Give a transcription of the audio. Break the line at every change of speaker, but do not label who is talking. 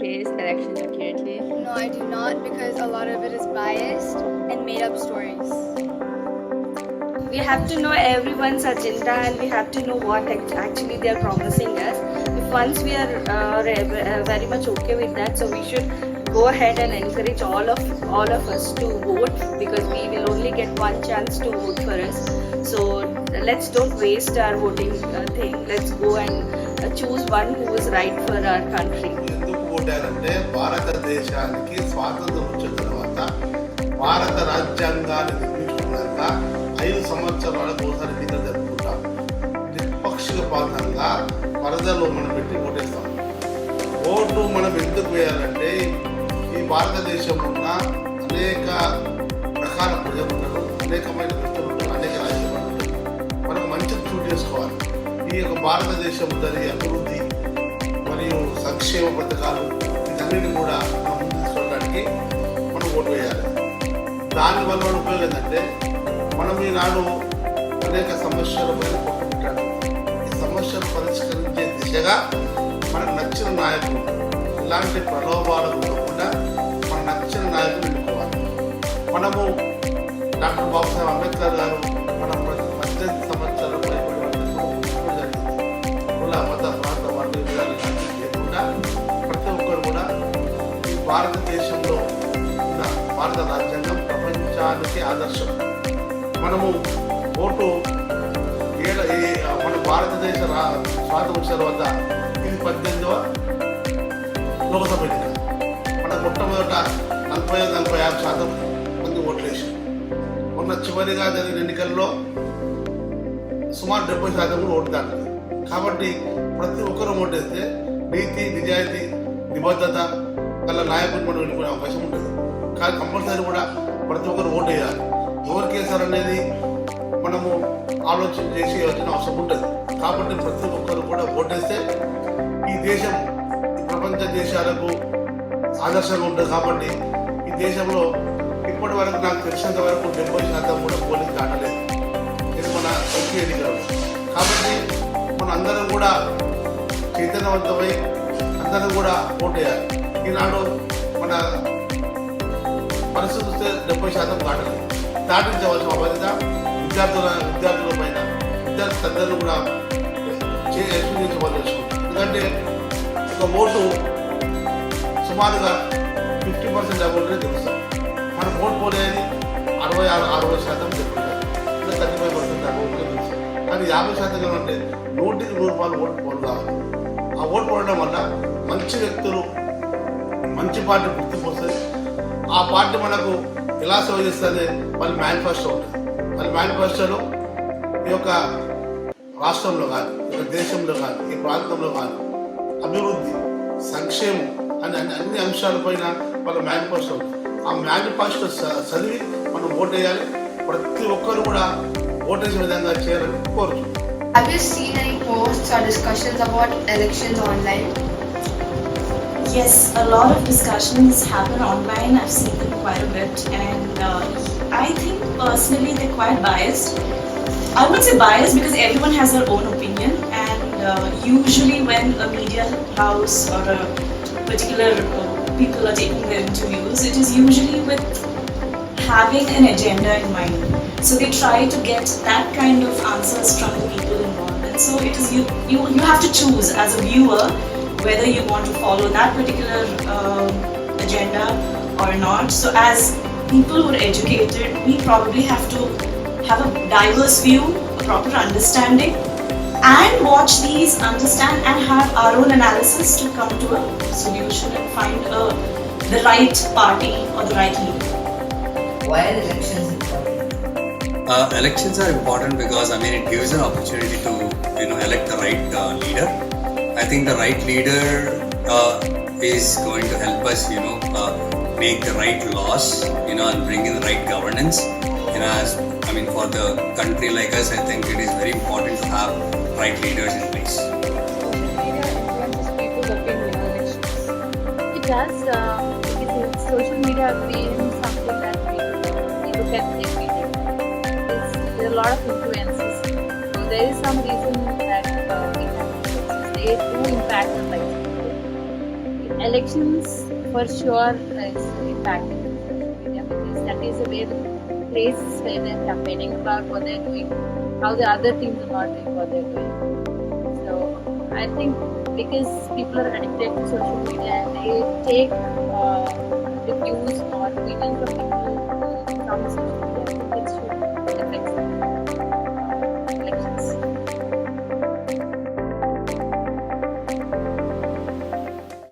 case elections accurately?
No, I do not, because a lot of it is biased and made up stories.
We have to know everyone's agenda and we have to know what actually they are promising us. If once we are very much okay with that, so we should go ahead and encourage all of us to vote, because we will only get one chance to vote for us. So let's don't waste our voting thing. Let's go and choose one who is right for our country.
ఎందుకు ఓటారంటే భారతదేశానికి స్వాతంత్రం వచ్చిన తర్వాత భారత రాజ్యాంగాన్ని నిర్మించుకున్నాక 5 సంవత్సరాలకు ఒకసారి ఎన్నికలు జరుపుకుంటాం. నిష్పక్షపాతంగా వరదలో మనం పెట్టి ఓటేస్తాం. ఓటు మనం ఎందుకు వేయాలంటే ఈ భారతదేశంలో ఉన్న అనేక రకాల ప్రజలు ఉంటారు, అనేకమైన వ్యక్తులు ఉంటారు, అనేక రాజ్యాలు ఉంటారు. మనకు మంచిగా చూస్ చేసుకోవాలి. ఈ యొక్క భారతదేశం జరిగే అభివృద్ధి మరియు సంక్షేమ పథకాలు వీటన్నిటిని కూడా మనం ముందు తీసుకోవడానికి మనం ఓటు వేయాలి. దానివల్ల మన ఉపయోగం ఏంటంటే మనం ఈనాడు అనేక సమస్యల పైన కొట్టుకుంటాడు. ఈ సమస్యలు పరిష్కరించే దిశగా మనకు నచ్చిన నాయకులు, ఇలాంటి ప్రలోభాలకు ఉండకుండా మన నచ్చిన నాయకులు ఎన్నుకోవాలి. మనము డాక్టర్ బాబాసాహెబ్ అంబేద్కర్ గారు మనం 18 సంవత్సరాల పైబడి కుల మత ప్రాంత వర్గ విధాలు లేకుండా ప్రతి ఒక్కరు కూడా ఈ భారతదేశంలో ఉన్న భారత రాజ్యాంగం ప్రపంచానికి ఆదర్శం. మనము ఓటు మన భారతదేశ స్వాతంత్రం వచ్చిన తర్వాత ఇది 18వ లోకసభ ఎన్నిక. మన మొట్టమొదట 45-46% మంది ఓట్లు వేసారు. మొన్న చివరిగా జరిగిన ఎన్నికల్లో సుమారు 70% కూడా ఓటు దాటలేదు. కాబట్టి ప్రతి ఒక్కరూ ఓటేస్తే నీతి, నిజాయితీ, నిబద్ధత గల నాయకులు మనం ఎన్నుకునే అవకాశం ఉంటుంది. కానీ కంపల్సరీ కూడా ప్రతి ఒక్కరు ఓటు వేయాలి. ఎవరికి వేశారనేది మనము ఆలోచన చేసి వచ్చిన అవసరం ఉంటుంది. కాబట్టి ప్రతి ఒక్కరు కూడా ఓటేస్తే ఈ దేశం ప్రపంచ దేశాలకు ఆదర్శంగా ఉంటుంది. కాబట్టి ఈ దేశంలో ఇప్పటి వరకు నాకు తెలిసినంత వరకు 70% కూడా పోలింగ్ దాటలేదు. ఇది మన ముఖ్య ఎన్నికలు. కాబట్టి మన అందరం కూడా చైతన్యవంతమై అందరం కూడా ఓటు వేయాలి. ఈనాడు మన పరిస్థితి చూస్తే 70% దాటలేదు. దాటించవలసిన బాధ్యత విద్యార్థుల పైన, విద్యార్థి తల్లిదండ్రులు కూడా సూచించవలసి. ఎందుకంటే ఒక ఓటు సుమారుగా 50% అమౌంట్నే తెలుస్తాం. మనం ఓటు పోలేది 66-60% చెప్తున్నారు, 35% అమౌంట్నే తెలుస్తాం. కానీ 50% అంటే 100కి 100 ఓటు పోలు కావాలి. ఆ ఓటు పోవడం వల్ల మంచి వ్యక్తులు, మంచి పార్టీ గుర్తింపు వస్తుంది. ఆ పార్టీ మనకు ఎలా సేవ చేస్తుంది, వాళ్ళ మేనిఫెస్టో ఉంటుంది. వాళ్ళ మేనిఫెస్టోలో ఈ యొక్క రాష్ట్రంలో కానీ, ఈ యొక్క దేశంలో కానీ, ఈ ప్రాంతంలో కానీ అభివృద్ధి, సంక్షేమం అని అన్ని అంశాలపైన వాళ్ళ మేనిఫెస్టో ఉంటుంది. ఆ మేనిఫెస్టో చదివి మనం ఓటు వేయాలి. ప్రతి ఒక్కరు కూడా ఓటేసే విధంగా చేయాలని కోరుతున్నాం.
Have you seen any posts or discussions about elections online?
Yes, a lot of discussions happen online. I've seen them quite a bit, and I think personally they're quite biased. I wouldn't say biased because everyone has their own opinion, and usually when a media house or a particular people are taking their interviews, it is usually with having an agenda in mind. So they try to get that kind of answers from the people involved, and so it is you have to choose as a viewer whether you want to follow that particular agenda or not. So as people who are educated, we probably have to have a diverse view, a proper understanding, and watch these, understand and have our own analysis to come to a solution and find the right party or the right leader.
Why are elections important?
Elections are important because it gives an opportunity to elect the right leader. I think the right leader is going to help us make the right laws and bring in the right governance. For the country like us, I think it is very important to have right leaders in place.
Social media influences people's opinion on elections. It does, because social media has been something that we look at every day. There are a lot of influences. So there is some reason that we have influences. They do impact on life. elections for sure is impacting social media because that is a way the place where they're campaigning about what they're doing, how the other teams are not doing what they're doing. So I think because people are addicted to social media and they take reviews or opinions from people from social media.